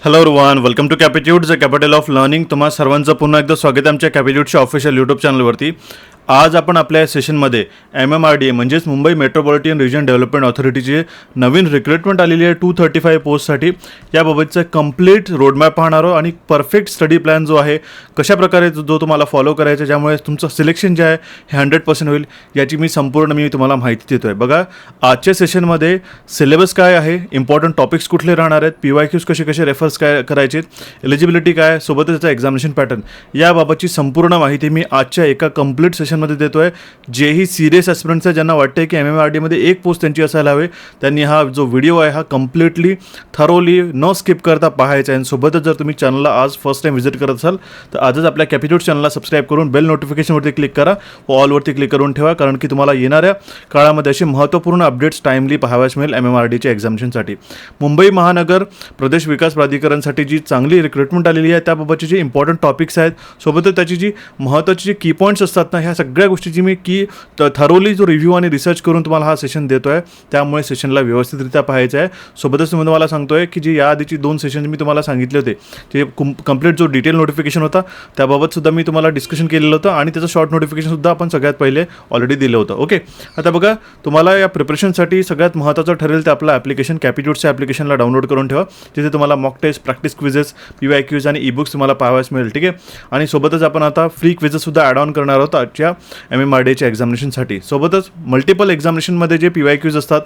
Hello everyone, welcome to Capitude the capital of learning. तुम्हा सर्वांचं पुन्हा एकदा स्वागत आहे आमच्या कॅपिट्यूडच्या ऑफिशियल यूट्यूब चॅनलवरती. आज आपण आपल्या सेशनमध्ये MMRDA म्हणजेच मुंबई मेट्रोपॉलिटन रिजन डेव्हलपमेंट ऑथॉरिटीची नवीन रिक्रुटमेंट आलेली आहे 235 पोस्टसाठी. याबाबतचं कंप्लीट रोडमॅप पाहणार आहोत आणि परफेक्ट स्टडी प्लॅन जो आहे कशाप्रकारे जो तुम्हाला फॉलो करायचा ज्यामुळे तुमचं सिलेक्शन जे आहे हे 100% होईल याची मी तुम्हाला माहिती देतो आहे. बघा, आजच्या सेशनमध्ये सिलेबस काय आहे, इम्पॉर्टंट टॉपिक्स कुठले राहणार आहेत, PYQs कसे रेफर्स काय करायचे, एलिजिबिलिटी काय, सोबतच त्याचा एक्झामिनेशन पॅटर्न याबाबतची संपूर्ण माहिती मी आजच्या एका कंप्लीट सेशनमध्ये देतोय. जेही सिरियस ॲस्पिरंट्स आहे ज्यांना वाटते की MMRDA एक पोस्ट त्यांची असायला हवे, त्यांनी हा जो व्हिडिओ आहे हा कम्प्लिटली थरोली न स्किप करता पाहायचा आहे. आणि सोबतच जर तुम्ही चॅनलला आज फर्स्ट टाइम व्हिजिट करत असाल तर आजच आपल्या कॅपिट्यूड चॅनलला सबस्क्राईब करून बेल नोटिफिकेशनवरती क्लिक करा व ऑलवरती क्लिक करून ठेवा, कारण की तुम्हाला येणाऱ्या काळामध्ये असे महत्त्वपूर्ण अपडेट्स टाइमली पाहावयास मिळेल MMRDAच्या एक्झामिनेशनसाठी. मुंबई महानगर प्रदेश विकास प्राधिकरणसाठी जी चांगली रिक्रुटमेंट आलेली आहे त्याबाबतचे जे इम्पॉर्टंट टॉपिक्स आहेत, सोबतच त्याची जी महत्त्वाची जी की पॉईंट्स असतात ना, ह्या सगळ्या गोष्टीची मी थरोली जो रिव्ह्यू आणि रिसर्च करून तुम्हाला हा सेशन देतो आहे. त्यामुळे सेशनला व्यवस्थितरित्या पाहायचं आहे. सोबतच मी तुम्हाला सांगतो आहे की जी या आधीची 2 सेशन मी तुम्हाला सांगितले होते ते कंप्लीट जो डिटेल नोटिफिकेशन होता त्याबाबत सुद्धा मी तुम्हाला डिस्कशन केलेलं होतं आणि त्याचं शॉर्ट नोटिफिकेशनसुद्धा आपण सगळ्यात पहिले ऑलरेडी दिलं होतं. ओके, आता बघा, तुम्हाला या प्रिपरेशनसाठी सगळ्यात महत्त्वाचं ठरेल ते आपलं ॲप्लिकेशन कॅपिट्यूडच्या ॲप्लिकेशनला डाउनलोड करून ठेवा, जिथे तुम्हाला mock test, practice quizzes, PYQs आणि ई-बुक्स तुम्हाला पाहावयास मिळेल. ठीक आहे, आणि सोबतच आपण आता फ्री क्विजेससुद्धा ॲड ऑन करणार आहोत आजच्या MMRDAच्या एक्झामिनेशनसाठी. सोबतच मल्टिपल एक्झामिनेशनमध्ये जे PYQs असतात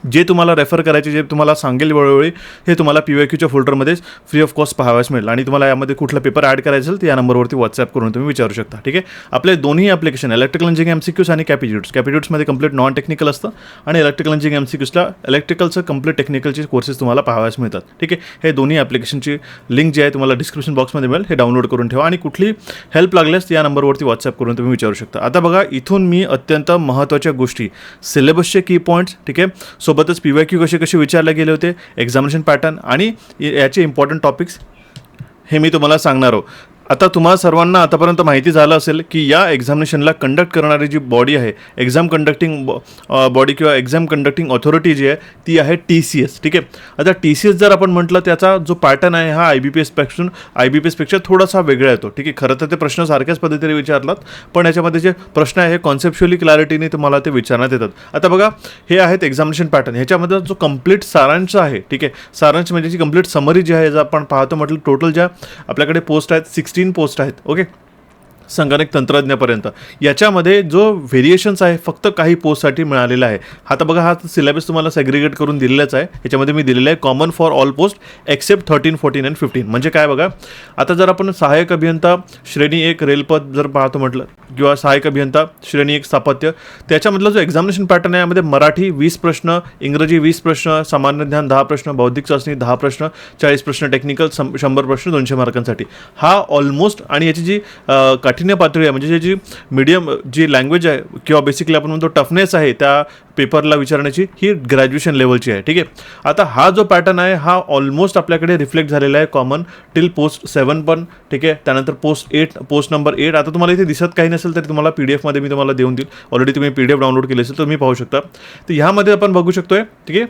जे तुम्हाला रेफर करायचे, जे तुम्हाला सांगेल वेळोवेळी, हे तुम्हाला PYQच्या फोल्डरमध्ये फ्री ऑफ कॉस्ट पाहावयास मिळेल. आणि तुम्हाला यामध्ये कुठला पेपर ॲड करायचा असेल तर या नंबरवरती व्हॉट्सॲप करून तुम्ही विचारू शकता. ठीक आहे, आपले दोन्ही ॲप्लिकेशन इलेक्ट्रिकल इंजिनिअरिंग MCQs आणि कॅपिट्यूड्समध्ये कंप्लीट नॉन टेक्निकल असतं आणि इलेक्ट्रिकल इंजिनिअरिंग MCQsला इलेक्ट्रिकलचं कंप्लीट टेक्निकलचे कोर्सेस तुम्हाला पाहावयास मिळतात. ठीक आहे, हे दोन्ही ॲप्लिकेशनची लिंक जी आहे तुम्हाला डिस्क्रिप्शन बॉक्समध्ये मिळेल, हे डाउनलोड करून ठेवा आणि कुठली हेल्प लागल्यास या नंबरवरती व्हॉट्सॲप करून तुम्ही विचारू शकता. आता बघा, इथून मी अत्यंत महत्त्वाच्या गोष्टी, सिलेबसचे की पॉईंट्स, ठीक आहे, सोबतच PYQ कसे विचारले गेले होते, एक्झामिनेशन पॅटर्न आणि याचे इम्पॉर्टंट टॉपिक्स हे मी तुम्हाला सांगणार आहोत. आता तुम्हाला सर्वांना आतापर्यंत माहिती झालं असेल की या एक्झामिनेशनला कंडक्ट करणारी जी बॉडी आहे, एक्झाम कंडक्टिंग बॉडी किंवा एक्झाम कंडक्टिंग ऑथॉरिटी जी आहे ती आहे TCS. ठीक आहे, आता TCS जर आपण म्हटलं त्याचा जो पॅटर्न आहे हा IBPS पेक्षा थोडासा वेगळा येतो. ठीक आहे, खरं तर ते प्रश्न सारख्याच पद्धतीने विचारलात, पण याच्यामध्ये जे प्रश्न आहे हे कॉन्सेप्च्युअली क्लॅरिटीने तुम्हाला ते विचारण्यात येतात. आता बघा, हे आहेत एक्झामिनेशन पॅटर्न, ह्याच्यामध्ये जो कंप्लीट सारांश आहे, ठीक आहे, सारांश म्हणजे जी कंप्लीट समरी जी आहे, जर आपण पाहतो म्हटलं टोटल ज्या आपल्याकडे पोस्ट आहेत 16 पोस्ट आहेत. ओके, संगणक तंत्रज्ञापर्यंत. याच्यामध्ये जो व्हेरिएशन्स आहे फक्त काही पोस्टसाठी मिळालेला आहे. आता बघा, हा सिलेबस तुम्हाला सेग्रिगेट करून दिलेलाच आहे. याच्यामध्ये मी दिलेलं आहे common for all post except 13, 14 आणि 15. म्हणजे काय बघा, आता जर आपण सहाय्यक अभियंता श्रेणी 1 रेलपद जर पाहतो म्हटलं किंवा सहाय्यक अभियंता श्रेणी 1 स्थापत्य, त्याच्यामधला जो एक्झामिनेशन पॅटर्न आहे यामध्ये मराठी 20 प्रश्न, इंग्रजी 20 प्रश्न, सामान्य ज्ञान 10 प्रश्न, बौद्धिक चाचणी 10 प्रश्न, 40 प्रश्न टेक्निकल, 100 प्रश्न 200 मार्कांसाठी. हा ऑलमोस्ट, आणि याची जी काठिण्य पातळी आहे म्हणजे जी मीडियम जी लँग्वेज आहे किंवा बेसिकली आपण म्हणतो टफनेस आहे त्या पेपरला विचारण्याची, ही ग्रॅज्युएशन लेवलची आहे. ठीक आहे, आता हा जो पॅटर्न आहे हा ऑलमोस्ट आपल्याकडे रिफ्लेक्ट झालेला आहे कॉमन टिल पोस्ट 7 पण. ठीक आहे, त्यानंतर पोस्ट नंबर 8. आता तुम्हाला इथे दिसत काही नसेल तरी तुम्हाला PDF मध्ये मी तुम्हाला देऊन देईल. ऑलरेडी तुम्ही PDF डाउनलोड केले असेल तर तुम्ही पाहू शकता. तर ह्यामध्ये आपण बघू शकतोय, ठीक आहे,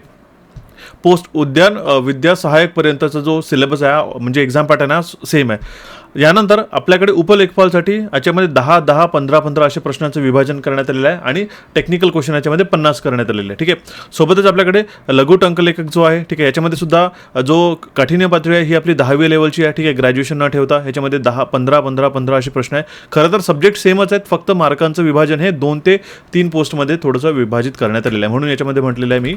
पोस्ट उद्यान विद्या सहाय्यकपर्यंतचा जो सिलेबस आहे म्हणजे एक्झाम पॅटर्न हा सेम आहे. यानंतर आपल्याकडे उपलेखपालसाठी याच्यामध्ये 10, 10, 15, 15 असे प्रश्नांचं विभाजन करण्यात आलेलं आहे आणि टेक्निकल क्वेश्चन याच्यामध्ये 50 करण्यात आलेले आहे. ठीक आहे, सोबतच आपल्याकडे लघु टंकलेखक जो आहे, ठीक आहे, याच्यामध्ये सुद्धा जो काठिण्य पातळी आहे ही आपली 10वी लेवलची आहे. ठीक आहे, ग्रॅज्युएशन न ठेवता ह्याच्यामध्ये 10, 15, 15, 15 असे प्रश्न आहे. खरं तर सब्जेक्ट सेमच आहेत, फक्त मार्कांचं विभाजन हे 2 ते 3 पोस्टमध्ये थोडंसं विभाजित करण्यात आलेलं आहे. म्हणून याच्यामध्ये म्हटलेलं आहे मी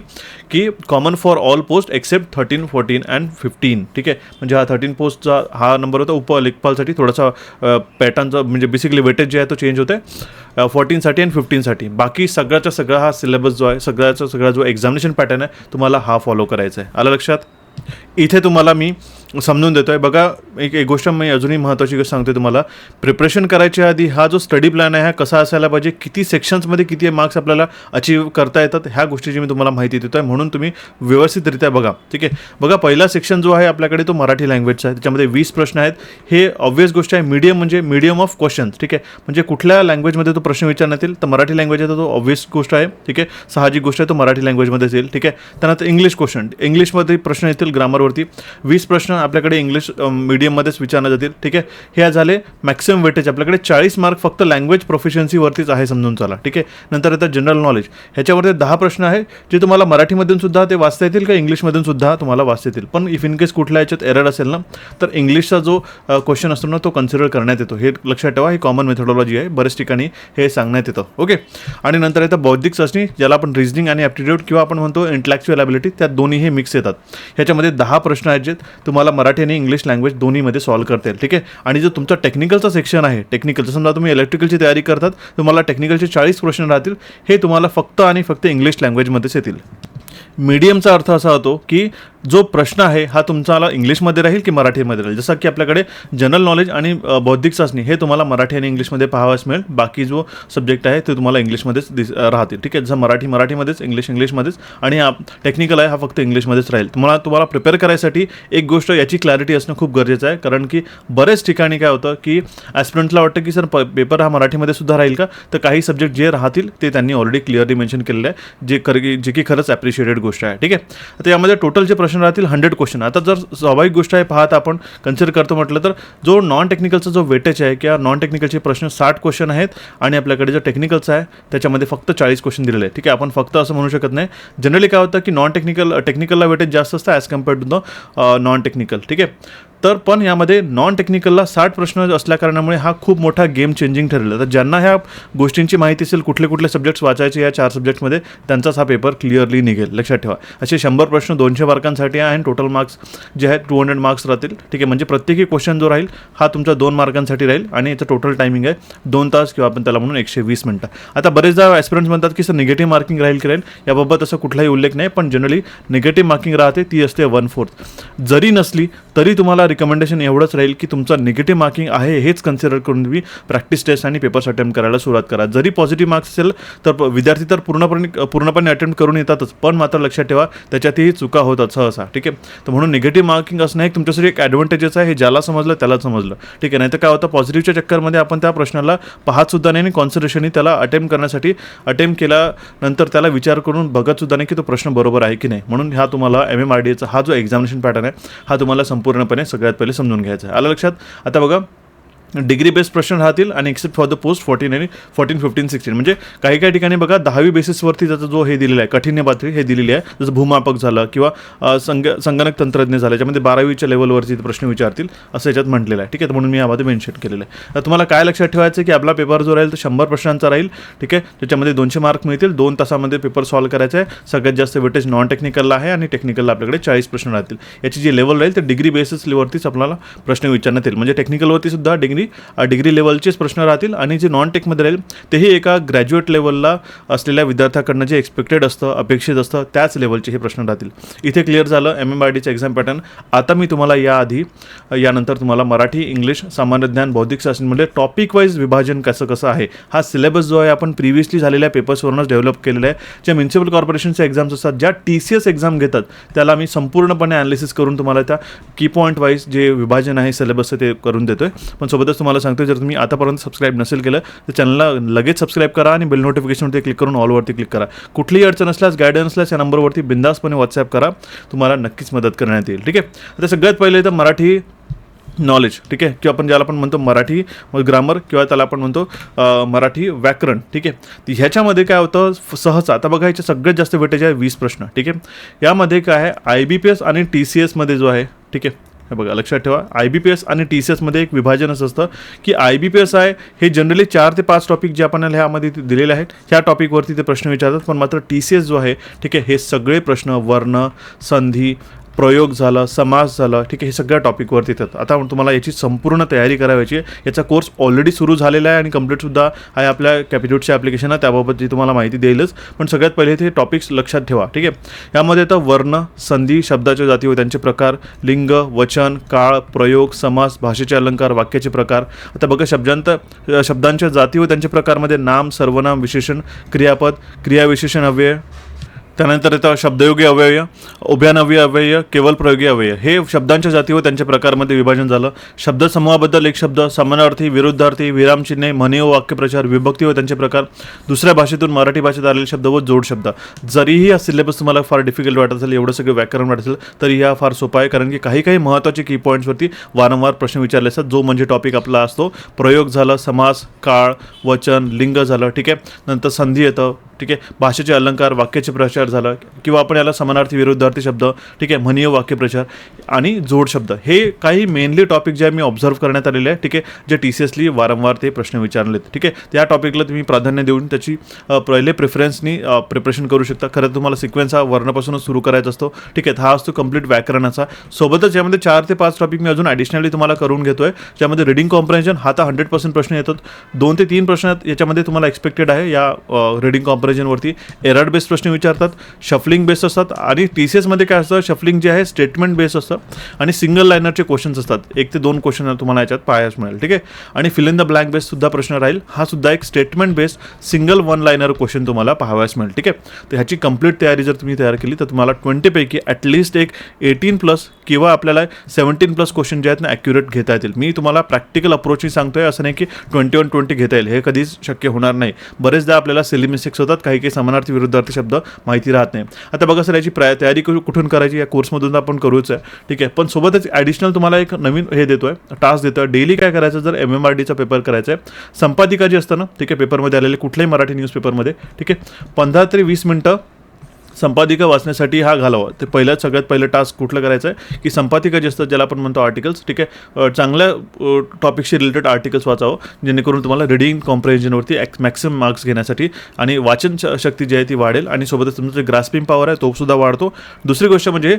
की common for all post except 13, 14 and 15. ठीक आहे, म्हणजे हा 13 पोस्टचा हा नंबर होता. उपलेखपालसाठी थोडासा पॅटर्नचा म्हणजे बेसिकली वेटेज जे आहे तो चेंज होते 14साठी आणि 15साठी. बाकी सगळ्याचा सगळा हा सिलेबस जो आहे, सगळ्याचा सगळा जो एक्झामिनेशन पॅटर्न आहे तुम्हाला हा फॉलो करायचा आहे. आलं लक्षात? इथे तुम्हाला मी समजून देतो आहे. बघा, एक गोष्ट मी अजूनही महत्त्वाची गोष्ट सांगते तुम्हाला. प्रिपरेशन करायच्या आधी हा जो स्टडी प्लॅन आहे हा कसा असायला पाहिजे, किती सेक्शन्समध्ये किती मार्क्स आपल्याला अचीव करता येतात, ह्या गोष्टीची मी तुम्हाला माहिती देतो आहे. म्हणून तुम्ही व्यवस्थितरित्या बघा. ठीक आहे, बघा, पहिला सेक्शन जो आहे आपल्याकडे तो मराठी लँग्वेजचा आहे. त्याच्यामध्ये 20 प्रश्न आहेत. हे ऑब्व्हियस गोष्ट आहे. मीडियम म्हणजे मीडियम ऑफ क्वेश्चन्स. ठीक आहे, म्हणजे कुठल्या लँग्वेजमध्ये तो प्रश्न विचारण्यात येईल तर मराठी लँग्वेज आहे, तर तो ऑब्व्हियस गोष्ट आहे. ठीक आहे, साहजिक गोष्ट आहे, तो मराठी लँग्वेजमध्येच येईल. ठीक आहे, त्यानंतर इंग्लिश क्वेश्चन, इंग्लिशमध्ये प्रश्न येतील ग्रामरवरती 20 प्रश्न आपल्याकडे इंग्लिश मीडियममध्येच विचारले जातील. ठीक आहे, हे झाले मॅक्सिमम वेटेज. आपल्याकडे 40 मार्क फक्त लँग्वेज प्रोफिशियन्सीवरतीच आहे समजून चला. ठीक आहे, नंतर येतं जनरल नॉलेज. ह्याच्यावरती 10 प्रश्न आहे जे तुम्हाला मराठीमधून सुद्धा ते वाचता येतील का इंग्लिशमधून सुद्धा तुम्हाला वाचता येतील. पण इफ इन केस कुठल्या याच्यात एरर असेल ना तर इंग्लिशचा जो क्वेश्चन असतो ना तो कन्सिडर करण्यात येतो. हे लक्षात ठेवा, ही कॉमन मेथोडॉलॉजी आहे, बऱ्याच ठिकाणी हे सांगण्यात येतं. ओके, आणि नंतर येतं बौद्धिक चाचणी, ज्याला आपण रिझनिंग आणि ॲप्टिट्यूड किंवा आपण म्हणतो इंटलेक्च्युअल ॲबिलिटी, त्या दोन्ही हे मिक्स येतात. ह्याच्यामध्ये 10 प्रश्न आहेत जे तुम्हाला मराठी आणि इंग्लिश लँग्वेज दोन्हीमध्ये सॉल्व्ह करता येईल. ठीक आहे, आणि जो तुमचा टेक्निकलचा सेक्शन आहे, टेक्निकलचं समजा तुम्ही इलेक्ट्रिकलची तयारी करतात, तुम्हाला टेक्निकलचे 40 प्रश्न राहतील, हे तुम्हाला फक्त आणि फक्त इंग्लिश लँग्वेजमध्येच येतील. मीडियमचा अर्थ असा होतो की जो प्रश्न आहे हा तुमचा इंग्लिशमध्ये राहील की मराठीमध्ये राहील. जसं की आपल्याकडे जनरल नॉलेज आणि बौद्धिक चाचणी हे तुम्हाला मराठी आणि इंग्लिशमध्ये पाहावयास मिळेल. बाकी जो सब्जेक्ट आहे ते तुम्हाला इंग्लिशमध्येच राहतील. ठीक आहे, जसं मराठीमध्येच, इंग्लिशमध्येच, आणि हा टेक्निकल आहे हा फक्त इंग्लिशमध्येच राहील. तुम्हाला प्रिपेअर करायसाठी एक गोष्ट याची क्लॅरिटी असणं खूप गरजेचं आहे, कारण की बरेच ठिकाणी काय होतं की ॲस्पिरंटला वाटतं की सर पेपर हा मराठीमध्ये सुद्धा राहील का, तर काही सब्जेक्ट जे राहतील ते त्यांनी ऑलरेडी क्लिअरली मेन्शन केलेलं आहे, जे की खरंच ॲप्रिशिएटेड गोष्ट आहे. ठीक आहे, आता यामध्ये टोटलचे प्रश्न राहतील 100 क्वेश्चन. आता जर स्वाभाविक गोष्ट आहे पाहता आपण कन्सिडर करतो म्हटलं तर जो नॉन टेक्निकलचा जो वेटेज आहे किंवा नॉन टेक्निकलचे प्रश्न 60 क्वेश्चन आहेत आणि आपल्याकडे जो टेक्निकलचा आहे त्याच्यामध्ये फक्त 40 क्वेश्चन दिलेले आहे. ठीक आहे, आपण फक्त असं म्हणू शकत नाही. जनरली काय होतं की टेक्निकलला वेटेज जास्त असतं as compared to the non technical. ठीक आहे, तर पण यामध्ये नॉन टेक्निकलला 60 प्रश्न असल्या कारणामुळे हा खूप मोठा गेम चेंजिंग ठरलेला. तर ज्यांना ह्या गोष्टींची माहिती असेल कुठले कुठले सब्जेक्ट्स वाचायचे या 4 सब्जेक्टमध्ये, त्यांचाच हा पेपर क्लिअरली निघेल. लक्षात ठेवा, असे 100 प्रश्न 200 मार्कांसाठी आहे आणि टोटल मार्क्स जे आहेत 200 मार्क्स राहतील. ठीक आहे, म्हणजे प्रत्येकी क्वेश्चन जो राहील हा तुमच्या 2 मार्कांसाठी राहील आणि याचं टोटल टायमिंग आहे 2 तास किंवा आपण त्याला म्हणून 120 मिनिटं. आता बरेचदा ॲस्पिरंट्स म्हणतात की सर निगेटिव्ह मार्किंग राहील की राहील, याबाबत असं कुठलाही उल्लेख नाही, पण जनरली निगेटिव्ह मार्किंग राहते, ती असते 1/4. जरी नसली तरी तुम्हाला रिकमेंडेशन एवढंच राहील की तुमचं निगेटिव्ह मार्किंग आहे हेच कन्सिडर करून तुम्ही प्रॅक्टिस टेस्ट आणि पेपर्स अटेम्प्ट करायला सुरुवात करा. जरी पॉझिटिव्ह मार्क्स असेल तर विद्यार्थी तर पूर्णपणे अटेम्प्ट करून येतातच, पण मात्र लक्षात ठेवा त्याच्यातही चुका होतात सहसा. ठीक आहे, तर म्हणून निगेटिव्ह मार्किंग असणं एक तुमच्यासाठी एक ॲडव्हान्टेजेस आहे, हे ज्याला समजलं त्याला समजलं. ठीक आहे, नाही तर काय होतं पॉझिटिव्हच्या चक्करमध्ये आपण त्या प्रश्नाला पाहत सुद्धा नाही आणि कॉन्सन्ट्रेशननी त्याला अटेम्प्ट केल्यानंतर त्याला विचार करून बघत सुद्धा नाही की तो प्रश्न बरोबर आहे की नाही. म्हणून हा तुम्हाला MMRDAचा हा जो एक्झामिनेशन पॅटर्न आहे हा तुम्हाला संपूर्णपणे सगळ्यात पहिले समजून घ्यायचा आहे. आलं लक्षात? आता बघा, डिग्री बेस्ड प्रश्न राहतील आणि एक्सेप्ट फॉर द पोस्ट 14 आणि 14, 15, 16 म्हणजे काही ठिकाणी बघा 10वी बेसिसवरती त्याचा जो हे दिलेला आहे कठीण्य पातळी हे दिलेली आहे. जसं भूमापक झालं किंवा संगणक तंत्रज्ञ झालं, याच्यामध्ये 12वीच्या लेवलवरती प्रश्न विचारतील असं याच्यात म्हटलेलं आहे. ठीक आहे, म्हणून मी यामध्ये मेन्शन केलेलं आहे. तर तुम्हाला काय लक्षात ठेवायचं की आपला पेपर जो राहील तो 100 प्रश्नांचा राहील. ठीक आहे, त्याच्यामध्ये 200 मार्क मिळतील. 2 तासामध्ये पेपर सॉल्व्ह करायचा आहे. सगळ्यात जास्त वेटेज नॉन टेक्निकलला आहे आणि टेक्निकलला आपल्याकडे 40 प्रश्न राहतील. याची जी लेवल राहील ते डिग्री बेसिसवरतीच आपल्याला प्रश्न विचारण्यात येईल. म्हणजे टेक्निकलवरती सुद्धा डिग्री लेवलचेच प्रश्न राहतील आणि जे नॉन टेकमध्ये राहील तेही एका ग्रॅज्युएट लेवलला असलेल्या विद्यार्थ्याकडनं जे एक्सपेक्टेड असतं, अपेक्षित असतं त्याच लेवलचे हे प्रश्न राहतील. इथे क्लिअर झालं MMRDAचं एक्झाम पॅटर्न. आता मी तुम्हाला यानंतर तुम्हाला मराठी, इंग्लिश, सामान्य ज्ञान, बौद्धिक शास्त्रामध्ये टॉपिक वाईज विभाजन कसं आहे हा सिलेबस जो आहे आपण प्रिव्हियसली झालेल्या पेपर्सवरूनच डेव्हलप केलेला आहे. ज्या म्युनिसिपल कॉर्पोरेशनच्या एक्झाम्स असतात, ज्या TCS एक्झाम घेतात, त्याला मी संपूर्णपणे ॲनालिसिस करून तुम्हाला त्या की पॉईंट वाईज जे विभाजन आहे सिलेबसचं ते करून देतोय. पण सोबतच तुम्हाला सांगतो जर तुम्ही आतापर्यंत सबस्क्राईब नसेल केलं तर चॅनलला लगेच सबस्क्राईब करा आणि बेल नोटिफिकेशनवरती क्लिक करून ऑलवरती क्लिक करा. कुठलीही अडचण असल्यास, गायडन्स असल्यास या नंबरवरती बिंदासपणे व्हॉट्सॲप करा, तुम्हाला नक्कीच मदत करण्यात येईल. ठीक आहे, आता सगळ्यात पहिले तर मराठी नॉलेज. ठीक आहे, किंवा आपण ज्याला आपण म्हणतो मराठी ग्रामर किंवा त्याला आपण म्हणतो मराठी व्याकरण. ठीक आहे, ह्याच्यामध्ये काय होतं सहसा आता बघा याचे सगळ्यात जास्त वेटेज आहे 20 प्रश्न. ठीक आहे, यामध्ये काय आहे IBPS आणि TCSमध्ये जो आहे. ठीक आहे, हे बघा लक्षात ठेवा IBPS आणि TCSमध्ये एक विभाजन असं असतं की IBPS आहे हे जनरली 4 ते 5 टॉपिक जे आपण ह्यामध्ये दिलेले आहेत ह्या टॉपिकवरती ते प्रश्न विचारतात. पण मात्र TCS जो आहे ठीक आहे हे सगळे प्रश्न वर्ण, संधी, प्रयोग झाला, समास झाला, ठीक आहे, हे सगळ्या टॉपिकवरती येतात. आता तुम्हाला याची संपूर्ण तयारी करायची आहे. याचा कोर्स ऑलरेडी सुरू झालेला आहे आणि कम्प्लीटसुद्धा आहे आपल्या कॅपिट्यूटच्या ॲप्लिकेशनला, त्याबाबतची तुम्हाला माहिती देईलच. पण सगळ्यात पहिले ते टॉपिक्स लक्षात ठेवा. ठीक आहे, यामध्ये येतं वर्ण, संधी, शब्दाच्या जाती व त्यांचे प्रकार, लिंग, वचन, काळ, प्रयोग, समास, भाषेचे अलंकार, वाक्याचे प्रकार. आता बघा शब्दांच्या जाती व त्यांच्या प्रकारमध्ये नाम, सर्वनाम, विशेषण, क्रियापद, क्रियाविशेषण, अव्यय, त्यानंतर येतं शब्दयोगी अव्यय, उभयानवी अव्यय, केवळ प्रयोगी अव्यय. हे शब्दांच्या जाती व त्यांच्या प्रकारमध्ये विभाजन झालं. शब्दसमूहाबद्दल एक शब्द, समानार्थी, विरुद्धार्थी, विरामचिन्हे, म्हणी व वाक्यप्रचार, विभक्ती व त्यांचे प्रकार, दुसऱ्या भाषेतून मराठी भाषेत आलेले शब्द व जोड शब्द. जरीही हा सिलेबस तुम्हाला फार डिफिकल्ट वाटत असेल, एवढं सगळं व्याकरण वाटत असेल, तरी हा फार सोपा आहे. कारण की काही महत्त्वाचे की पॉईंट्सवरती वारंवार प्रश्न विचारले असतात. जो म्हणजे टॉपिक आपला असतो प्रयोग झालं, समास, काळ, वचन, लिंग झालं, ठीक आहे. नंतर संधी येतं, ठीक आहे. भाषेचे अलंकार, वाक्याचे प्रचार झालं, किंवा आपण याला समानार्थी, विरुद्धार्थी शब्द, ठीक आहे, म्हणी व वाक्यप्रचार आणि जोड शब्द. हे काही मेनली टॉपिक जे मी ऑब्झर्व करण्यात आलेले आहे, ठीक आहे, जे TCSली वारंवार ते प्रश्न विचारलेत, ठीक आहे. त्या टॉपिकला तुम्ही प्राधान्य देऊन त्याची पहिले प्रिफरन्सनी प्रिपरेशन करू शकता. खरं तुम्हाला सिक्वेन्स हा वर्णापासूनच सुरू करायचा असतो, ठीक आहे. हा असतो कंप्लीट व्याकरणाचा. सोबतच यामध्ये 4 ते 5 टॉपिक मी अजून ॲडिशनली तुम्हाला करून घेतोय, ज्यामध्ये रिडिंग कॉम्प्रेन्शन हा तर 100% प्रश्न येतात. 2 ते 3 प्रश्न याच्यामध्ये तुम्हाला एक्सपेक्टेड आहे या रिडिंग कॉम्प्रेन्शनवरती. एरर बेस्ड प्रश्न विचारतात, शफलिंग बेस्ड असतात, आणि TCSमध्ये काय असतं, शफलिंग जे आहे स्टेटमेंट बेस्ड असतं, आणि सिंगल लायनरचे क्वेश्चन्स असतात. 1 ते 2 क्वेश्चन तुम्हाला याच्यात पाहायला मिळेल, ठीक आहे. आणि fill in the blank based सुद्धा प्रश्न राहील. हा सुद्धा एक statement based single 1 liner question तुम्हाला पाहावयास मिळेल, ठीक आहे. तर ह्याची कंप्लीट तयारी जर तुम्ही तयार केली तर तुम्हाला 20 पैकी ॲटलिस्ट एक 18+ किंवा आपल्याला 17+ क्वेश्चन जे आहेत ना ॲक्युरेट घेता येतील. मी तुम्हाला प्रॅक्टिकल अप्रोचही सांगतोय, असं नाही की 21-20 घेता येईल, हे कधीच शक्य होणार नाही. बरेचदा आपल्याला सिली मिस्टेक्स होतात, काही समानार्थी, विरुद्धार्थी शब्द माहिती राहत नाही. आता बघा सर, याची तयारी कुठून करायची, या कोर्समधून आपण करूच आहे, ठीक आहे. पण सोबतच ॲडिशनल तुम्हाला एक नवीन हे देतोय, टास्क देतोय. डेली काय करायचं, जर MMRDचा पेपर करायचा आहे, संपादिका जी असतं ना, ठीक आहे, पेपरमध्ये आलेले कुठल्याही मराठी न्यूजपेपरमध्ये, ठीक आहे, 15 ते 20 मिनटं संपादिका वाचण्यासाठी हा घालावा. ते सगळ्यात पहिलं टास्क कुठलं करायचं आहे की संपादिका जे असतात, ज्याला आपण म्हणतो आर्टिकल्स, ठीक आहे, चांगल्या टॉपिकशी रिलेटेड आर्टिकल्स वाचावं, जेणेकरून तुम्हाला रिडिंग कॉम्प्रेन्शनवरती मॅक्सिमम मार्क्स घेण्यासाठी आणि वाचन शक्ती जी आहे ती वाढेल, आणि सोबतच तुमचं जे ग्रास्पिंग पॉवर आहे तो सुद्धा वाढतो. दुसरी गोष्ट म्हणजे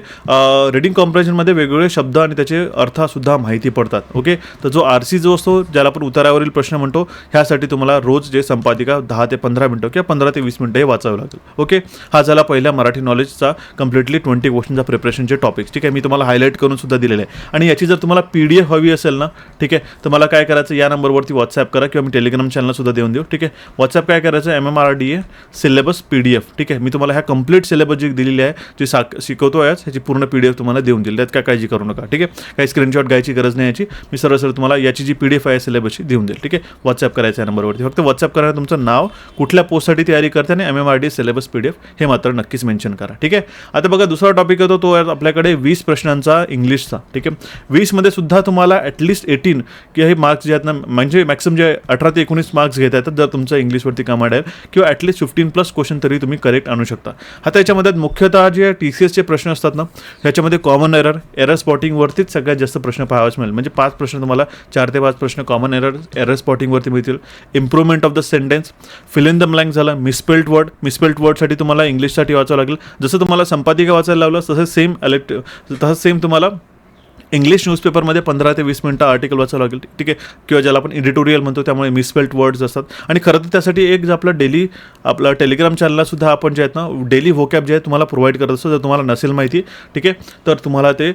रिडिंग कॉम्प्रेन्शनमध्ये वेगवेगळे शब्द आणि त्याचे अर्थसुद्धा माहिती पडतात. ओके, तर जो RC जो असतो, ज्याला आपण उतारावरील प्रश्न म्हणतो, ह्यासाठी तुम्हाला रोज जे संपादिका 10 ते 15 मिनटं किंवा 15 ते 20 मिनटं हे वाचावं लागेल. ओके, हा झाला पहिला मराठी नॉलेजचा कंप्लीटली 20 क्वेश्चनचा प्रिपरेशनचे टॉपिक्स, ठीक आहे. मी तुम्हाला हायलाईट करून सुद्धा दिलेले आहे. आणि याची जर तुम्हाला PDF हवी असेल ना, ठीक आहे, तर मला काय करायचं, या नंबरवरती व्हॉट्सॲप करा, किंवा मी टेलिग्राम चॅनल सुद्धा देऊन देऊ, ठीक आहे. व्हॉट्सॲप काय करायचं, MMRDA सिलेबस PDF, ठीक आहे. मी तुम्हाला ह्या कंप्लीट सिलेबस जी दिलेली आहे, जी शिकवतो आहे, ह्याची पूर्ण PDF तुम्हाला देऊन दिली. त्यात काय काळजी करू नका, ठीक आहे. काही स्क्रीनशॉट घ्यायची गरज नाही याची. मी सरळ तुम्हाला याची जी PDF आहे सिलेबसची देऊन देईल, ठीक आहे. व्हॉट्सॲप करायचं या नंबरवरती. फक्त व्हॉट्सॲप करा, तुमचं नाव, कुठल्या पोस्टसाठी तयारी करते, आणि MMRDA सिलेबस PDF हे मात्र नक्कीच मेन्शन करा, ठीक आहे. आता बघा, दुसरा टॉपिक येतो तो आहे आपल्याकडे 20 प्रश्नांचा इंग्लिशचा, ठीक आहे. 20मध्ये सुद्धा तुम्हाला ॲटलिस्ट 18 किंवा हे मार्क्स जे आहेत ना, म्हणजे मॅक्सिमम जे 18 ते 19 मार्क्स घेता येतात, जर तुमचं इंग्लिशवरती कमांड आहे, किंवा ॲटलिस्ट 15+ क्वेश्चन तरी तुम्ही करेक्ट आणू शकता. आता याच्यामध्ये मुख्यतः जे TCSचे प्रश्न असतात ना, ह्याच्यामध्ये कॉमन एरर स्पॉटिंगवरतीच सगळ्यात जास्त प्रश्न पाहावाच मिळेल. म्हणजे 5 प्रश्न तुम्हाला, 4 ते 5 प्रश्न कॉमन एरर स्पॉटिंगवरती मिळतील. Improvement of the sentence, fill in the blank झालं, मिसस्पेल्ड वर्डसाठी तुम्हाला इंग्लिशसाठी वाचावं लागेल. जसं तुम्हाला संपादिका वाचायला लावलं तसंच सेम तुम्हाला इंग्लिश न्यूजपेपरमध्ये 15 ते 20 मिनटं आर्टिकल वाचावं लागेल, ठीक आहे. किंवा ज्याला आपण एडिटोरियल म्हणतो, त्यामुळे मिसस्पेल्ड वर्ड्स असतात. आणि खरं तर त्यासाठी एक जे आपलं टेलिग्राम चॅनलला सुद्धा आपण जे आहेत ना, डेली व्होकॅब जे आहे तुम्हाला प्रोव्हाइड करत असतो. जर तुम्हाला नसेल माहिती, ठीक आहे, तर तुम्हाला ते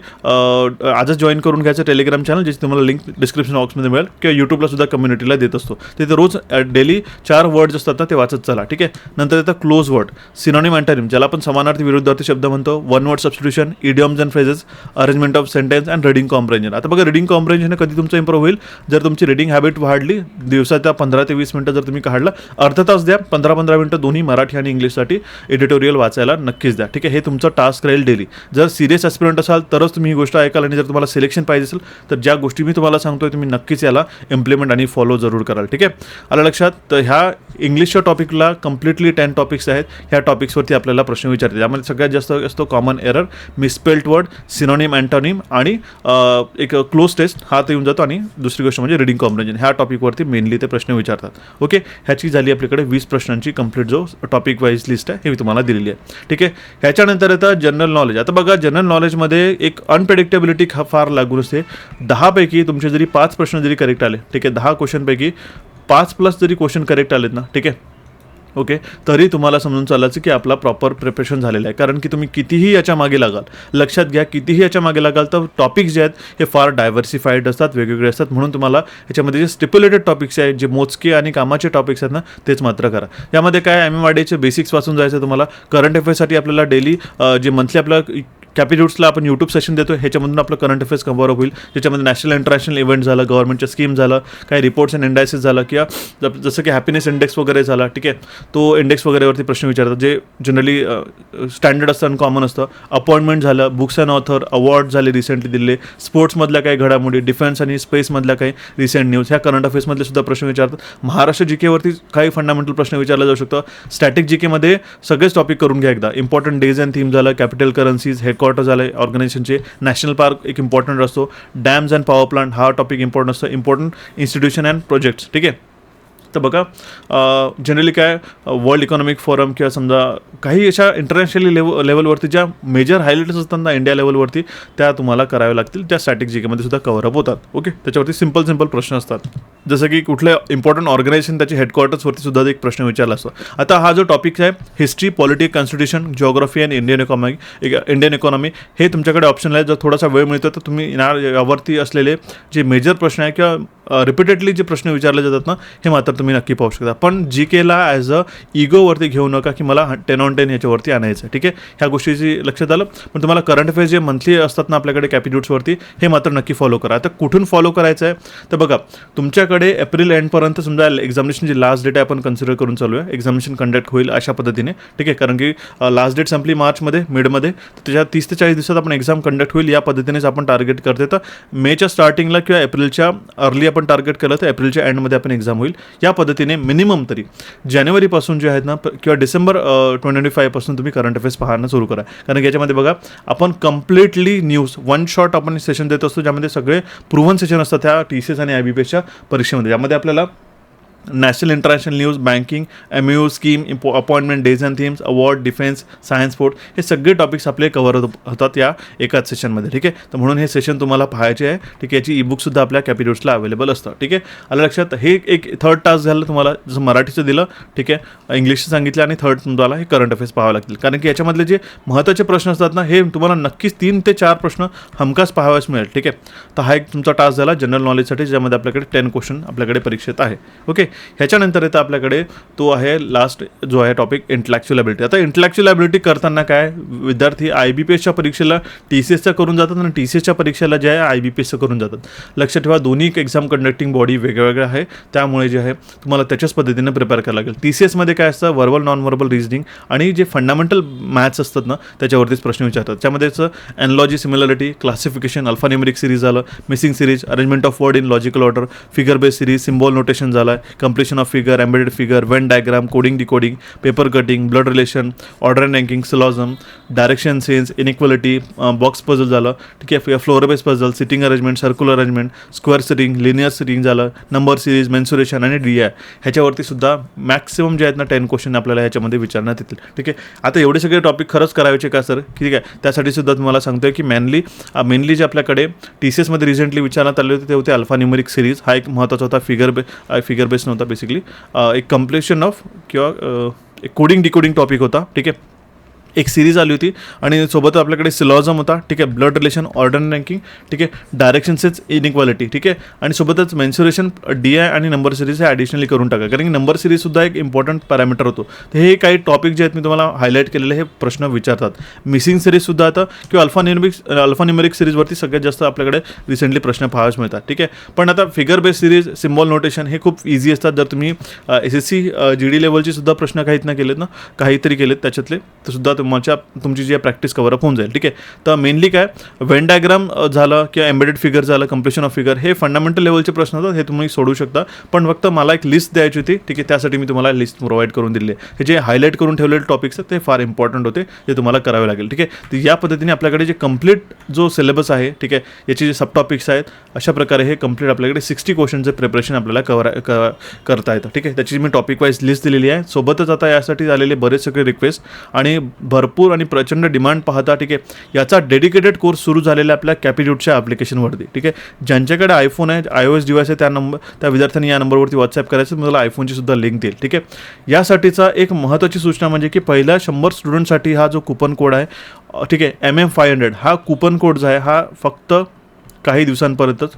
आजच जॉईन करून घ्यायचं टेलिग्राम चॅनल, ज्याची तुम्हाला लिंक डिस्क्रिप्शन बॉक्समध्ये मिळेल, किंवा यूट्यूबला सुद्धा कम्युनिटीला देत असतो. तिथे रोज डेली 4 वर्ड्स असतात ना, ते वाचत चला, ठीक आहे. नंतर येतं क्लोज वर्ड, सिनोनिम, अँटोनिम, ज्याला आपण समानार्थी, विरुद्धार्थी शब्द म्हणतो, one word substitution, idioms and phrases, arrangement of sentence and reading comprehension. आता बघा, रिडिंग कॉम्प्रेन्शन कधी तुमचं इम्प्रूव्ह होईल, जर तुमची रिडिंग हॅबिट वाढली. दिवसाच्या 15 ते 20 मिनटं जर तुम्ही काढला, अर्धा तास द्या, 15-15 मिनटं दोन्ही मराठी आणि इंग्लिशसाठी एडिटोरियल वाचायला नक्कीच द्या, ठीक आहे. हे तुमचं टास्क राहील डेली. जर सिरियस ॲस्पिरंट असाल तरच तुम्ही ही गोष्ट ऐकाल, आणि जर तुम्हाला सिलेक्शन पाहिजे असेल तर ज्या गोष्टी मी तुम्हाला सांगतोय तुम्ही नक्कीच याला इम्प्लिमेंट आणि फॉलो जरूर कराल, ठीक आहे. आलं लक्षात. तर ह्या इंग्लिशच्या टॉपिकला कम्प्लिटली 10 टॉपिक्स आहेत. ह्या टॉपिक्सवरती आपल्याला प्रश्न विचारते. त्यामध्ये सगळ्यात जास्त असतो common error, misspelled word, synonym, antonym, आणि एक क्लोज टेस्ट हा तर येऊन जातो. आणि दुसरी गोष्ट म्हणजे रिडिंग कॉम्प्रेन्शन. ह्या टॉपिकवरती मेनली ते प्रश्न विचारतात. ओके, ह्याची झाली आपल्याकडे 20 प्रश्नांची कंप्लीट जो टॉपिक वाईज लिस्ट आहे हे मी तुम्हाला दिलेली आहे, ठीक आहे. ह्याच्यानंतर येतं जनरल नॉलेज. आता बघा, जनरल नॉलेजमध्ये एक अनप्रेडिक्टेबिलिटी फार लागू असते. 10 पैकी तुमचे जरी 5 प्रश्न जरी करेक्ट आले, ठीक आहे, 10 क्वेश्चनपैकी 5+ जरी क्वेश्चन करेक्ट आलेत ना, ठीक आहे, ओके, तरी तुम्हाला समजून चालायचं की आपला प्रॉपर प्रिपरेशन झालेलं आहे. कारण की तुम्ही कितीही याच्या मागे लागाल, लक्षात घ्या, कितीही याच्या मागे लागाल तर टॉपिक्स जे आहेत हे फार डायव्हर्सिफाईड असतात, वेगवेगळे असतात. म्हणून तुम्हाला ह्याच्यामध्ये जे स्टिप्युलेटेड टॉपिक्स आहेत, जे मोजके आणि कामाचे टॉपिक्स आहेत ना, तेच मात्र करा. यामध्ये काय MMRDAचे बेसिक्स वाचून जायचं तुम्हाला. करंट अफेअर्ससाठी आपल्याला डेली जे मंथली आपलं कॅपिट्यूड्सला आपण यूट्यूब सेशन देतो, ह्याच्यामधून आपलं करंट अफेअर्स कव्हर होईल, ज्याच्यामध्ये नॅशनल इंटरनॅशनल इव्हेंट झालं, गव्हर्नमेंटच्या स्कीम झालं, काही रिपोर्ट्स अँड इंडायसिस झालं, किंवा जसं की हॅपीनेस इंडेक्स वगैरे झाला. ठीक आहे, तो इंडेक्स वगैरेवरती प्रश्न विचारतात जे जनरली स्टँडर्ड असतं आणि कॉमन असतं. अपॉइंटमेंट झालं, बुक्स अँड ऑथर, अवॉर्ड झाले रिसेंटली दिले, स्पोर्ट्समधल्या काही घडामोडी, डिफेन्स आणि स्पेसमधल्या काही रिसेंट न्यूज, ह्या करंट अफेअर्समधले सुद्धा प्रश्न विचारतात. महाराष्ट्र GK वरती काही फंडामेंटल प्रश्न विचारला जाऊ शकतो. स्टॅटिक GKमध्ये सगळेच टॉपिक करून घ्या एकदा. इम्पॉर्टंट डेज अँड थीम झालं, कॅपिटल करन्सीज, हेडक्वार्टर झालं ऑर्गनायझेशनचे, नॅशनल पार्क एक इम्पॉर्टंट असतो, डॅम्स अँड पॉवर प्लांट हा टॉपिक इम्पॉर्टंट असतो, इम्पॉर्टंट इन्स्टिट्यूशन अँड प्रोजेक्ट्स. ठीक आहे, तर बघा जनरली काय वर्ल्ड इकॉनॉमिक फोरम किंवा समजा काही अशा इंटरनॅशनली लेवलवरती ज्या मेजर हायलाईट्स असतात ना इंडिया लेवलवरती, त्या तुम्हाला कराव्या लागतील, त्या स्टॅटिक GKमध्ये सुद्धा कव्हरअप होतात. ओके, त्याच्यावरती सिंपल प्रश्न असतात, जसं की कुठल्या इम्पॉर्टंट ऑर्गनायझेशन त्याच्या हेडक्वार्टर्सवरती सुद्धा एक प्रश्न विचारला असतो. आता हा जो टॉपिक आहे history, politics, constitution, geography and Indian economy हे तुमच्याकडे ऑप्शन आहे. जर थोडासा वेळ मिळतो तर तुम्ही यावरती असलेले जे मेजर प्रश्न आहे किंवा रिपीटेडली जे प्रश्न विचारले जातात ना, हे मात्र तुम्ही नक्की पाहू शकता. पण GKला ॲज अ इगोवरती घेऊ नका की मला 10 on 10 याच्यावरती आणायचं आहे. ठीक आहे, ह्या गोष्टीची लक्षात आलं. पण तुम्हाला करंट अफेअर्स जे मंथली असतात ना आपल्याकडे कॅपिट्यूड्सवरती, हे मात्र नक्की फॉलो करा. आता कुठून फॉलो करायचं आहे तर बघा, तुमच्याकडे एप्रिल एंडपर्यंत समजा एक्झामिनेशन जी लास्ट डेट आहे आपण कन्सिडर करून चालू आहे, एक्झामिनेशन कंडक्ट होईल अशा पद्धतीने. ठीक आहे, कारण की लास्ट डेट संपली मार्चमध्ये, मिडमध्ये, तर त्याच्या 30 ते 40 दिवसात आपण एक्झाम कंडक्ट होईल या पद्धतीनेच आपण टार्गेट करते. तर मेच्या स्टार्टिंगला किंवा एप्रिलच्या अर्ली आपण टार्गेट केलं तर एप्रिलच्या एंडमध्ये आपण एक्झाम होईल. या पद्धतीने मिनिमम तरी जानेवारीपासून जे आहेत ना किंवा डिसेंबर 2025 पासून तुम्ही करंट अफेअर्स पाहणं सुरू करा. कारण की याच्यामध्ये बघा आपण कम्प्लिटली न्यूज वन शॉट आपण सेशन देत असतो, ज्यामध्ये सगळे प्रूव्हन सेशन असतात त्या TCS आणि IBPSच्या परीक्षेमध्ये. यामध्ये आपल्याला national international news, banking, MOU, scheme, appointment, days and themes, award, defence, science, sport हे सगळे टॉपिक्स आपले कव्हर होतात या एकाच सेशनमध्ये. ठीक आहे, तर म्हणून हे सेशन तुम्हाला पाहायचे आहे. ठीक आहे, याची ईबुकसुद्धा आपल्या कॅपिट्यूड्सला अवेलेबल असतं. ठीक आहे, आलं लक्षात. हे एक थर्ड टास्क झालं तुम्हाला, जसं मराठीचं दिलं, ठीक आहे, इंग्लिशचं सांगितलं, आणि थर्ड तुम्हाला हे करंट अफेअर्स पाहावं लागतील. कारण की याच्यामधले जे महत्त्वाचे प्रश्न असतात ना, हे तुम्हाला नक्कीच 3 ते 4 प्रश्न हमखास पाहावयास मिळेल. ठीक आहे, तर हा एक तुमचा टास्क झाला जनरल नॉलेजसाठी, ज्यामध्ये आपल्याकडे 10 क्वेश्चन आपल्याकडे परीक्षेत आहे. ओके, ह्याच्यानंतर येतं आपल्याकडे तो आहे लास्ट जो आहे टॉपिक इंटलेक्च्युअल ॲबिलिटी. आता इंटलेक्च्युअल ॲबिलिटी करताना काय विद्यार्थी IBPSच्या परीक्षेला TCSच्या करून जातात आणि TCSच्या परीक्षेला जे आहे IBPSचं करून जातात. लक्षात ठेवा, दोन्ही एक्झाम कंडक्टिंग बॉडी वेगवेगळ्या आहे, त्यामुळे जे आहे तुम्हाला त्याच्याच पद्धतीने प्रिपेअर करायला लागेल. TCSमध्ये काय असतं, व्हर्बल, नॉन व्हर्बल रिजनिंग आणि जे फंडामेंटल मॅथ्स असतात ना त्याच्यावरतीच प्रश्न विचारतात. त्यामध्येच analogy, similarity, classification, alphanumeric series झालं, missing series, arrangement of word in logical order, figure base series, symbol notation झाला, completion of figure, embedded figure, Venn diagram, coding decoding, paper cutting, blood relation, order and ranking, syllogism, direction sense, inequality, box puzzle झालं. ठीक आहे, floor base puzzle, sitting arrangement, circular arrangement, square sitting, linear sitting झालं, number series, mensuration आणि DI ह्याच्यावरती सुद्धा maximum जे आहेत ना 10 क्वेश्चन आपल्याला ह्याच्यामध्ये विचारण्यात येतील. ठीक आहे, आता एवढे सगळे टॉपिक खरंच करायचे का सर? ठीक आहे, त्यासाठी सुद्धा तुम्हाला सांगतोय की मेनली जे आपल्याकडे TCSमध्ये रिसेंटली विचारण्यात आले होते ते होते अल्फान्यूमेरिक सिरीज, हा एक महत्त्वाचा होता. फिगर बेस नव्हता, बेसिकली एक कम्प्लिशन ऑफ किंवा एक कोडिंग डिकोडिंग टॉपिक होता. ठीक आहे, एक सिरीज आली होती आणि सोबत आपल्याकडे सिलॉझम होता. ठीक आहे, blood relation, order and ranking, ठीक आहे, डायरेक्शन सेन्स, इनइक्वालिटी. ठीक आहे, आणि सोबतच मेन्सुरेशन, DI आणि नंबर सिरीज हे ॲडिशनली करून टाका, कारण की नंबर सिरीजसुद्धा एक इम्पॉर्टंट पॅरामीटर होतो. तर हे काही टॉपिक जे आहेत मी तुम्हाला हायलाईट केलेले हे प्रश्न विचारतात. मिसिंग सिरीजसुद्धा आता किंवा अल्फान्यूमेरिक सिरीजवरती सगळ्यात जास्त आपल्याकडे रिसेंटली प्रश्न पाहायला मिळतात. ठीक आहे, पण आता figure base series, symbol notation हे खूप इझी असतात. जर तुम्ही SSC GD लेवलचे सुद्धा प्रश्न काहीतरी केलेत त्याच्यातले, तर सुद्धा तुमची जी प्रॅक्टिस कव्हरअप होऊन जाईल. ठीक आहे, तर मेनली काय वेन डायग्राम झालं किंवा एम्बेडेड फिगर झालं, कम्प्लिशन ऑफ फिगर, हे फंडामेंटल लेवलचे प्रश्न होतात, हे तुम्ही सोडू शकता. पण फक्त मला एक लिस्ट द्यायची होती. ठीक आहे, त्यासाठी मी तुम्हाला लिस्ट प्रोव्हाइड करून दिली आहे. हे जे हायलाईट करून ठेवलेले टॉपिक्स आहेत ते फार इम्पॉर्टंट होते, जे तुम्हाला करावे लागेल. ठीक आहे, तर या पद्धतीने आपल्याकडे जे कम्प्लीट जो सिलेबस आहे, ठीक आहे, याचे जे सब टॉपिक्स आहेत, अशा प्रकारे हे कम्प्लीट आपल्याकडे 60 क्वेश्चनचं प्रिपरेशन आपल्याला करता येतं. ठीक आहे, त्याची मी टॉपिक वाईज लिस्ट दिलेली आहे. सोबतच आता यासाठी आलेले बरेच सगळे रिक्वेस्ट आणि भरपूर आणि प्रचंड डिमांड पाहता, ठीक आहे. याचा डेडिकेटेड कोर्स सुरू झालेला आहे आपल्या कॅपिट्यूडच्या ॲप्लिकेशनवरती, ठीक आहे. ज्यांच्याकडे आयफोन आहे, iOS डिव्हाइस आहे, त्या विद्यार्थ्यांनी या नंबरवरती व्हॉट्सॲप करायचं, मला आयफोनची सुद्धा लिंक देईल, ठीक आहे. यासाठीचा एक महत्त्वाची सूचना म्हणजे की पहिल्या 100 स्टुडंटसाठी हा जो कूपन कोड आहे, ठीक आहे, MM500 हा कूपन कोड जो आहे हा फक्त काही दिवसांपर्यंतच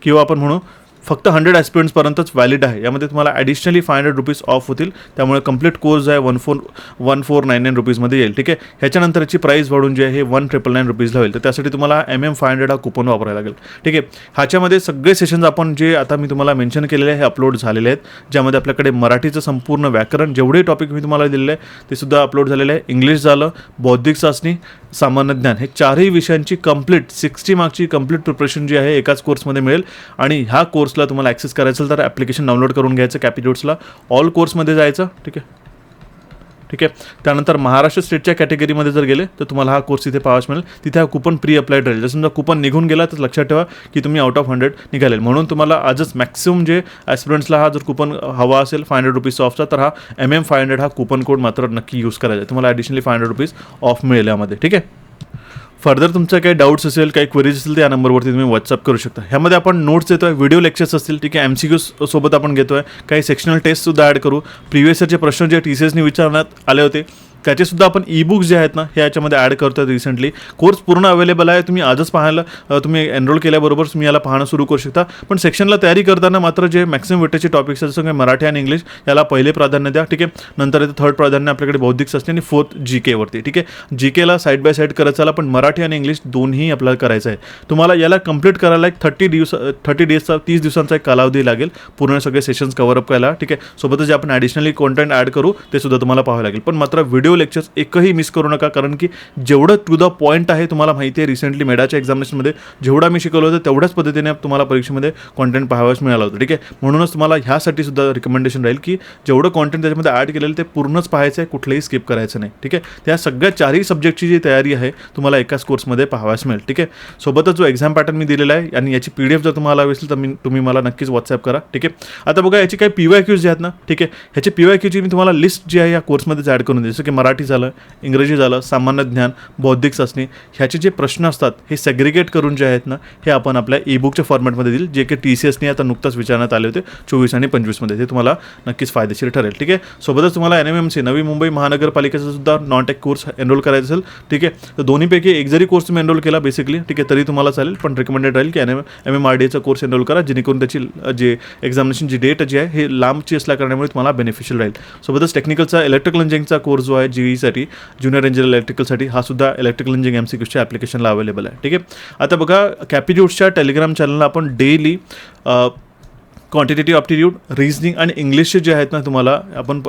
किंवा आपण म्हणू फक्त 100 ॲस्पिरंट्सपर्यंतच व्हॅलिड आहे. यामध्ये तुम्हाला ॲडिशनली ₹500 ऑफ होतील. त्यामुळे कंप्लीट कोर्स जो आहे 1499 रुपीजमध्ये येईल, ठीक आहे. ह्याच्यानंतर याची प्राईस वाढून जी आहे हे 1999 रुपीजला होईल. तर त्यासाठी तुम्हाला MM500 हा कुपन वापरायला लागेल, ठीक आहे. ह्याच्यामध्ये सगळे सेशन्स आपण जे आता मी तुम्हाला मेन्शन केलेले आहे हे अपलोड झालेले आहेत, ज्यामध्ये आपल्याकडे मराठीचं संपूर्ण व्याकरण जेवढे टॉपिक मी तुम्हाला दिलेले आहे ते सुद्धा अपलोड झालेले आहे. इंग्लिश झालं, बौद्धिक चाचणी, सामान्य ज्ञान, हे चारही विषयांची कंप्लीट 60 मार्क्सची कंप्लीट प्रिपरेशन जी आहे एकाच कोर्समध्ये मिळेल. आणि ह्या कोर्सला तुम्हाला ॲक्सेस करायचं तर ॲप्लिकेशन डाउनलोड करून घ्यायचं कॅपिट्यूड्सला, ऑल कोर्समध्ये जायचं, ठीक आहे, ठीक आहे. त्यानंतर महाराष्ट्र स्टेटच्या कॅटेगरीमध्ये जर गेले तर तुम्हाला हा कोर्स तिथे पाहायला मिळेल. तिथे हा कुपन प्री अप्लाइड राहील. जर समजा कुपन निघून गेला तर लक्षात ठेवा की तुम्ही आउट ऑफ 100 निघालेल. म्हणून तुम्हाला आजच मॅक्सिमम जे ॲस्पिरंट्सला हा जर कुपन हवा असेल ₹500 ऑफचा तर हा MM500 हा कुपन कोड मात्र नक्की यूज करायचा आहे. तुम्हाला ॲडिशनली ₹500 ऑफ मिळेल यामध्ये, ठीक आहे. फर्दर तुमच्या काही डाऊट्स असेल, काही क्वेरीज असेल तर या नंबरवरती तुम्ही व्हॉट्सअप करू शकता. ह्यामध्ये आपण नोट्स देतो आहे, व्हिडिओ लेक्चर्स असतील, ठीक आहे, MCQ सोबत आपण घेतो आहे, काही सेक्शनल टेस्टसुद्धा ॲड करू. प्रिव्हियस इयरचे प्रश्न जे TCSने विचारण्यात आले होते त्याचेसुद्धा आपण ई-बुक्स जे आहेत ना हे याच्यामध्ये ॲड करतो आहे रिसेंटली. कोर्स पूर्ण अवेलेबल आहे, तुम्ही आजच पाहायला तुम्ही एनरोल केल्याबरोबर तुम्ही याला पाहणं सुरू करू शकता. पण सेक्शनला तयारी करताना मात्र जे मॅक्सिमम वेटेजचे टॉपिक्स आहेत जसं काही मराठी आणि इंग्लिश याला पहिले प्राधान्य द्या, ठीक आहे. नंतर येतं थर्ड प्राधान्य आपल्याकडे बौद्धिक चाचणी आणि फोर्थ GK वरती, ठीक आहे. GKला साईड बाय साईड करत चाला, पण मराठी आणि इंग्लिश दोन्ही आपल्याला करायचं आहे. तुम्हाला याला कंप्लीट करायला एक 30 डेजचा 30 दिवसांचा एक कालावधी लागेल पूर्ण सगळे सेशन्स कव्हर अप करायला, ठीक आहे. सोबतच जे आपण ॲडिशनली कॉन्टेंट ॲड करू ते सुद्धा तुम्हाला पाहावं लागेल. पण मात्र व्हिडिओ लेक्चर्स एकही मिस करू नका, कारण की जेवढं टू द पॉईंट आहे तुम्हाला माहिती आहे रिसेंटली मेडाच्या एक्झामिनेशनमध्ये जेवढा मी शिकवलं होतं तेवढ्याच पद्धतीने तुम्हाला परीक्षेमध्ये कॉन्टेंट पाहावयास मिळालं होतं, ठीक आहे. म्हणूनच तुम्हाला ह्यासाठी सुद्धा रिकमेंडेशन राहील की जेवढं कॉन्टेंट त्याच्यामध्ये ॲड केलेलं ते पूर्णच पाहायचं आहे, कुठलंही स्किप करायचं नाही, ठीक आहे. त्या सगळ्या चारही सब्जेक्टची जी तयारी आहे तुम्हाला एकाच कोर्समध्ये पाहावयास मिळेल, ठीक आहे. सोबतच जो एक्झाम पॅटर्न मी दिलेला आहे आणि याची PDF जर तुम्हाला हवी असेल तर तुम्ही मला नक्कीच व्हॉट्सअप करा, ठीक आहे. आता बघा याची काही PYQs जे आहेत ना, ठीक आहे, ह्याचे PYQची मी तुम्हाला लिस्ट जी आहे या कोर्समध्येच ॲड करून देईल. जसं की मराठी झालं, इंग्रजी झालं, सामान्य ज्ञान, बौद्धिक चाचणी, ह्याचे जे प्रश्न असतात हे सेग्रिगेट करून जे आहेत ना हे आपण आपल्या ई-बुकच्या फॉर्मॅटमध्ये देईल, जे की TCSने आता नुकताच विचारण्यात आले होते 24 आणि 25मध्ये. ते तुम्हाला नक्कीच फायदेशीर ठरेल, ठीक आहे. सोबतच तुम्हाला NMMC नवी मुंबई महानगरपालिकेचा सुद्धा नॉन टेक कोर्स एनरोल करायचा असेल, ठीक आहे, तर दोन्हीपैकी एक जरी कोर्स तुम्ही एनरोल केला बेसिकली, ठीक आहे, तरी तुम्हाला चालेल. पण रिकमेंडेड राहील की MMRDAचा कोर्स एनरोल करा, जेणेकरून त्याची जे एक्झामिनेशनची डेट जी आहे हे लांबची असल्या कारणामुळे तुम्हाला बेनिफिशियल राहील. सोबतच टेक्निकलचा इलेक्ट्रिकल इंजिनिअरिंगचा कोर्स जो आहे GE ज्युनियर इंजिनियर इलेक्ट्रिकलसाठी हा सुद्धा इलेक्ट्रिकल इंजिनिअरिंग MCQच्या ॲप्लिकेशनला अवेलेबल आहे, ठीक आहे. आता बघा कॅपिट्यूड्सच्या टेलिग्राम चॅनलला आपण डेली क्वांटिटेटिव्ह ॲप्टिट्यूड, रिझनिंग आणि इंग्लिशचे जे आहेत ना तुम्हाला आपण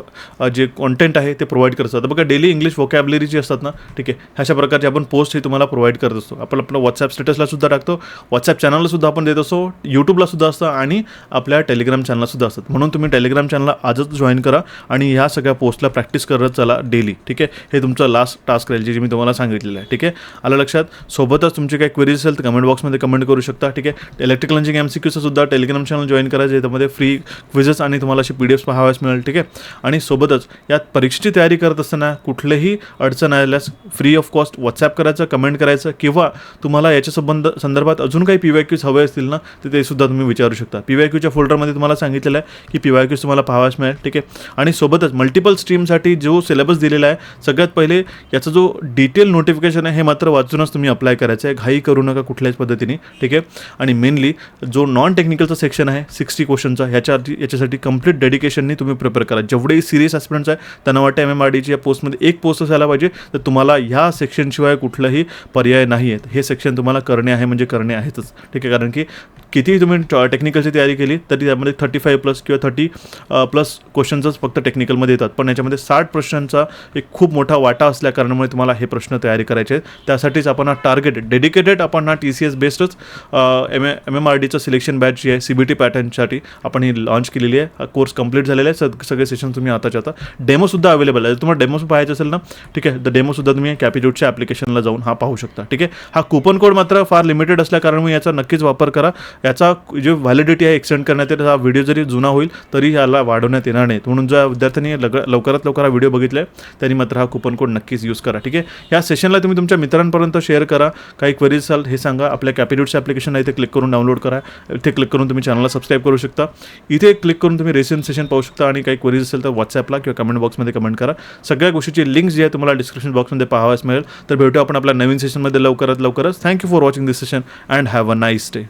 जे कॉन्टेंट आहे ते प्रोव्हाइड करत असतो. आता बघा डेली इंग्लिश वोकॅबलरी जी असतात ना, ठीक आहे, अशा प्रकारचे आपण पोस्ट हे तुम्हाला प्रोव्हाइड करत असतो. आपण आपलं व्हॉट्सॲप स्टेटसला सुद्धा टाकतो, व्हॉट्सॲप चॅनलला सुद्धा आपण देत असतो, यूट्यूबला सुद्धा असतं आणि आपल्या टेलिग्राम चॅनलला सुद्धा असतात. म्हणून तुम्ही टेलिग्राम चॅनलला आजच जॉईन करा आणि ह्या सगळ्या पोस्टला प्रॅक्टिस करत चला डेली, ठीक आहे. हे तुमचं लास्ट टास्क राहील जे मी तुम्हाला सांगितलेलं आहे, ठीक आहे. आलं लक्षात. सोबतच तुमचे काही क्वेरीज असेल तर कमेंट बॉक्समध्ये कमेंट करू शकता, ठीक आहे. इलेक्ट्रिकल इंजिनिअरिंग MCQचं सुद्धा टेलिग्राम चॅनल जॉईन करायचं, त्यामध्ये फ्री क्विजेस आणि तुम्हाला अशी PDFs पाहाव्यास मिळेल, ठीक आहे. आणि सोबतच यात परीक्षेची तयारी करत असताना कुठलेही अडचण आल्यास फ्री ऑफ कॉस्ट व्हॉट्सॲप करायचं, कमेंट करायचं, किंवा तुम्हाला याच्या संदर्भात अजून काही PYQs हवे असतील ना तर ते सुद्धा तुम्ही विचारू शकता. PYQच्या फोल्डरमध्ये तुम्हाला सांगितलेलं आहे की PYQs तुम्हाला पाहाव्यास मिळेल, ठीक आहे. आणि सोबतच मल्टिपल स्ट्रीमसाठी जो सिलेबस दिलेला आहे सगळ्यात पहिले याचा जो डिटेल नोटिफिकेशन आहे हे मात्र वाचूनच तुम्ही अप्लाय करायचं आहे, घाई करू नका कुठल्याच पद्धतीने, ठीक आहे. आणि मेनली जो नॉन टेक्निकलचा सेक्शन आहे 60 क्वेश्चनचा याच्यासाठी कंप्लीट डेडिकेशननी तुम्ही प्रिपेअर करा. जेवढेही सिरियस ॲस्पिरंट्स आहे त्यांना वाटतं MMRDAची या पोस्टमध्ये एक पोस्ट असायला पाहिजे, तर तुम्हाला ह्या सेक्शनशिवाय कुठलाही पर्याय नाही आहेत. हे सेक्शन तुम्हाला करणे आहे म्हणजे करणे आहेतच, ठीक आहे. कारण की कितीही तुम्ही टेक्निकलची तयारी केली तरी त्यामध्ये 35+ किंवा 30+ क्वेश्चन्सच फक्त टेक्निकलमध्ये येतात, पण याच्यामध्ये 60 प्रश्नांचा एक खूप मोठा वाटा असल्या कारणामुळे तुम्हाला हे प्रश्न तयारी करायचे आहेत. त्यासाठीच आपण हा टार्गेट डेडिकेटेड आपण हा TCS बेस्डच MMRDAचं सिलेक्शन बॅच जी आहे CBT पॅटर्नसाठी आपण ही लॉन्च केलेली आहे. हा कोर्स कंप्लीट झालेला आहे. सगळे सेशन तुम्ही आताच्या आता डेमोसुद्धा अवेलेबल आहे. तुम्हाला डेमो पाहायचं असेल ना, ठीक आहे, तर डेमोसुद्धा तुम्ही कॅपिट्यूडच्या ॲप्लिकेशनला जाऊन हा पाहू शकता, ठीक आहे. हा कुपन कोड मात्र फार लिमिटेड असल्या कारणामुळे याचा नक्कीच वापर करा. याचा जे व्हॅलिडिटी आहे एक्सटेंड करण्यात येईल. हा व्हिडिओ जरी जुना होईल तरी याला वाढवण्यात येणार नाही. म्हणून ज्या विद्यार्थ्यांनी लवकरात लवकर हा व्हिडिओ बघितला आहे त्यांनी मात्र हा कुपन कोड नक्कीच यूज करा. ठीक आहे, या सेशनला तुम्ही तुमच्या मित्रांपर्यंत शेअर करा. काही क्वेरीज असाल हे सांगा. आपल्या कॅपिट्यूडचं ॲप्लिकेशन आहे ते क्लिक करून डाउनलोड करा. इथे क्लिक करून तुम्ही चॅनलला सबस्क्राईब करू शकता. इथे क्लिक करून तुम्ही रिसेंट सेशन पाहू शकता आणि काही क्वेरीज असेल तर व्हॉट्सॲपला किंवा कमेंट बॉक्समध्ये कमेंट करा. सगळ्या गोष्टीची लिंक्स जी आहे तुम्हाला डिस्क्रिप्शन बॉक्समध्ये पाहावयास मिळेल. तर भेटू आपण आपल्या नवीन सेशनमध्ये लवकरच. Thank you for watching this session and have a nice day.